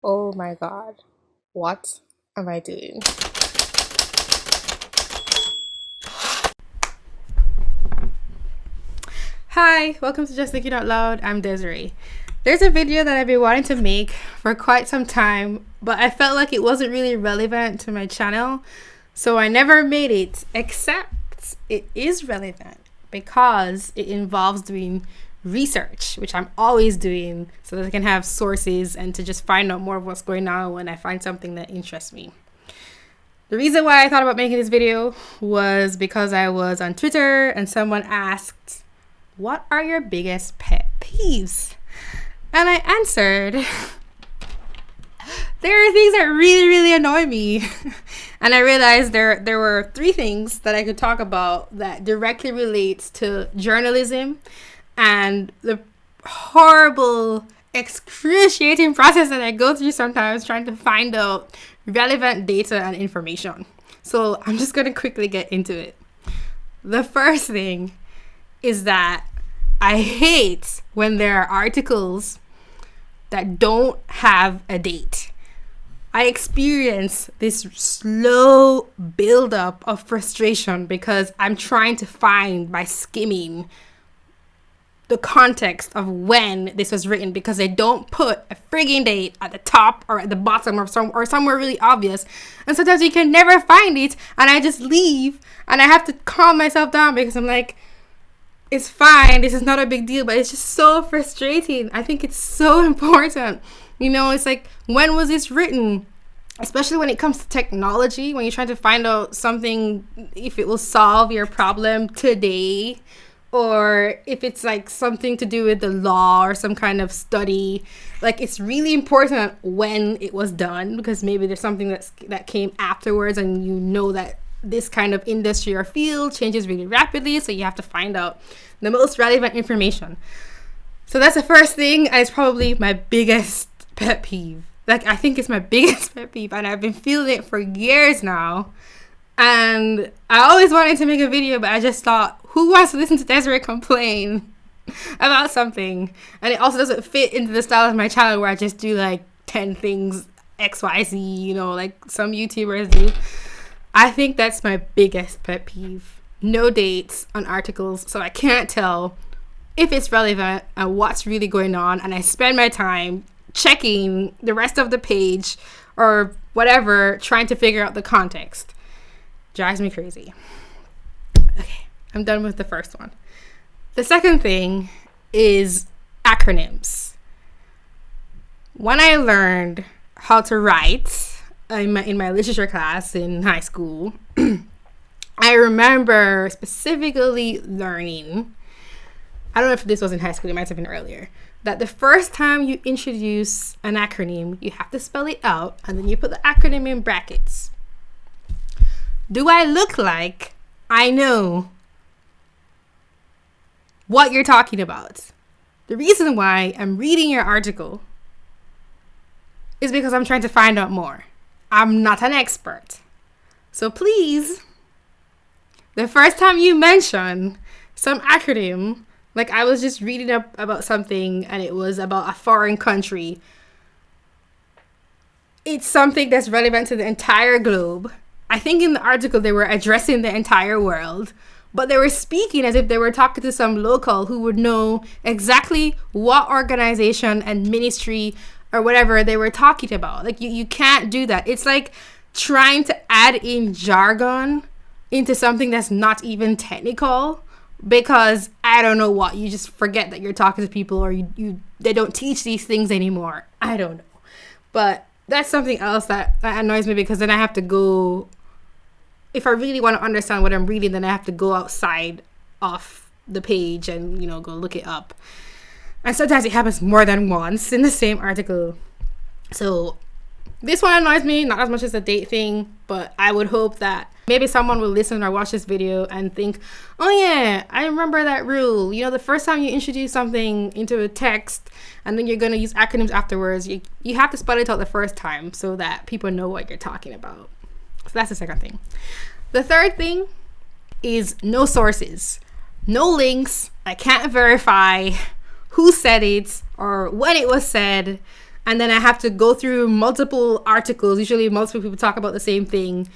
Oh my god, what am I doing? Hi, welcome to Just Thinking Out Loud. I'm Desi-Rae. There's a video that I've been wanting to make for quite some time, but I felt like it wasn't really relevant to my channel, so I never made it, except it is relevant because it involves doing research, which I'm always doing so that I can have sources and to just find out more of what's going on when I find something that interests me. The reason why I thought about making this video was because I was on Twitter and someone asked, what are your biggest pet peeves? And I answered, there are things that really annoy me. And I realized there were 3 things that I could talk about that directly relates to journalism and the horrible, excruciating process that I go through sometimes trying to find out relevant data and information. So I'm just going to quickly get into it. The first thing is that I hate when there are articles that don't have a date. I experience this slow buildup of frustration because I'm trying to find by skimming the context of when this was written, because they don't put a frigging date at the top or at the bottom or somewhere really obvious, and sometimes you can never find it, and I just leave and I have to calm myself down because I'm like, it's fine, this is not a big deal, but it's just so frustrating. I think it's so important, it's like, when was this written? Especially when it comes to technology, when you're trying to find out something, if it will solve your problem today, or if it's like something to do with the law or some kind of study. Like, it's really important when it was done, because maybe there's something that came afterwards, and that this kind of industry or field changes really rapidly, so you have to find out the most relevant information. So that's the first thing, and it's probably my biggest pet peeve. Like, I think it's my biggest pet peeve, and I've been feeling it for years now. And I always wanted to make a video, but I just thought, who wants to listen to Desi-Rae complain about something? And it also doesn't fit into the style of my channel where I just do like 10 things XYZ, like some YouTubers do. I think that's my biggest pet peeve. No dates on articles, so I can't tell if it's relevant and what's really going on, and I spend my time checking the rest of the page or whatever, trying to figure out the context. Drives me crazy. Okay, I'm done with the first one. The second thing is acronyms. When I learned how to write in my literature class in high school, I remember specifically learning, I don't know if this was in high school, it might have been earlier, that the first time you introduce an acronym, you have to spell it out, and then you put the acronym in brackets. Do I look like I know what you're talking about? The reason why I'm reading your article is because I'm trying to find out more. I'm not an expert. So please, the first time you mention some acronym, like I was just reading up about something and it was about a foreign country, it's something that's relevant to the entire globe. I think in the article they were addressing the entire world, but they were speaking as if they were talking to some local who would know exactly what organization and ministry or whatever they were talking about. Like, you can't do that. It's like trying to add in jargon into something that's not even technical, because I don't know what, you just forget that you're talking to people, or they don't teach these things anymore. I don't know. But that's something else that annoys me, because then I have to go, if I really want to understand what I'm reading, then I have to go outside off the page and, go look it up. And sometimes it happens more than once in the same article. So this one annoys me, not as much as the date thing, but I would hope that maybe someone will listen or watch this video and think, oh yeah, I remember that rule. The first time you introduce something into a text and then you're going to use acronyms afterwards, you have to spell it out the first time so that people know what you're talking about. So that's the second thing. The third thing is no sources, no links. I can't verify who said it or when it was said. and then I have to go through multiple articles. Usually multiple people talk about the same thing,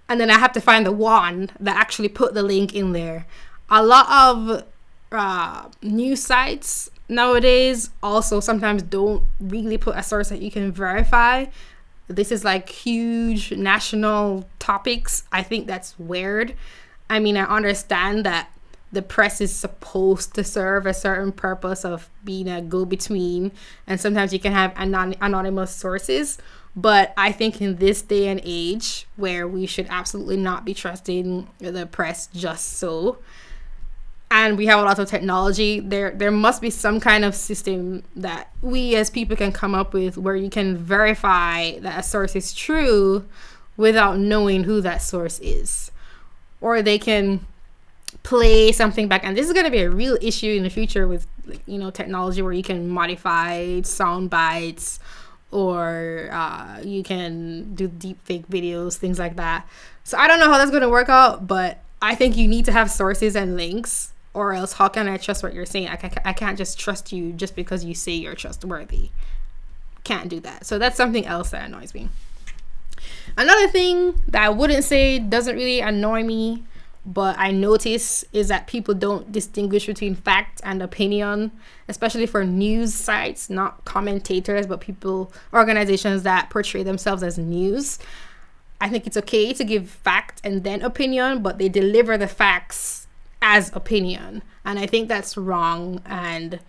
and then I have to find the one that actually put the link in there. A lot of news sites nowadays also sometimes don't really put a source that you can verify. This is like huge national topics. I think that's weird. I mean, I understand that the press is supposed to serve a certain purpose of being a go-between, and sometimes you can have anonymous sources. But I think in this day and age where we should absolutely not be trusting the press just so, and we have a lot of technology, there must be some kind of system that we as people can come up with where you can verify that a source is true without knowing who that source is. Or they can play something back. And this is going to be a real issue in the future with, technology, where you can modify sound bites, or you can do deep fake videos, things like that. So I don't know how that's going to work out, but I think you need to have sources and links, or else how can I trust what you're saying? I can't just trust you just because you say you're trustworthy. Can't do that. So that's something else that annoys me. Another thing that I wouldn't say doesn't really annoy me, but I notice, is that people don't distinguish between fact and opinion, especially for news sites, not commentators, but organizations that portray themselves as news. I think it's okay to give fact and then opinion, but they deliver the facts as opinion. And I think that's wrong, and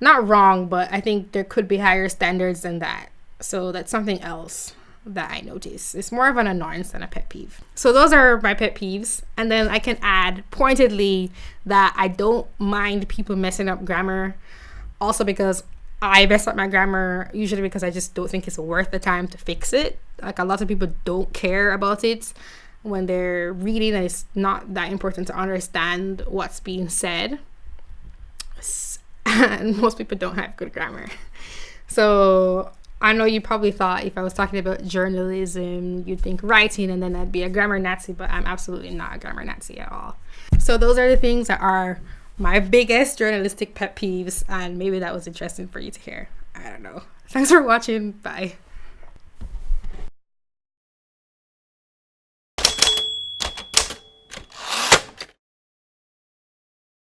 not wrong, but I think there could be higher standards than that. So that's something else that I notice. It's more of an annoyance than a pet peeve. So those are my pet peeves. And then I can add pointedly that I don't mind people messing up grammar, also because I mess up my grammar usually because I just don't think it's worth the time to fix it. Like, a lot of people don't care about it when they're reading, and it's not that important to understand what's being said. And most people don't have good grammar. So I know you probably thought if I was talking about journalism, you'd think writing, and then I'd be a grammar Nazi, but I'm absolutely not a grammar Nazi at all. So those are the things that are my biggest journalistic pet peeves, and maybe that was interesting for you to hear. I don't know. Thanks for watching. Bye.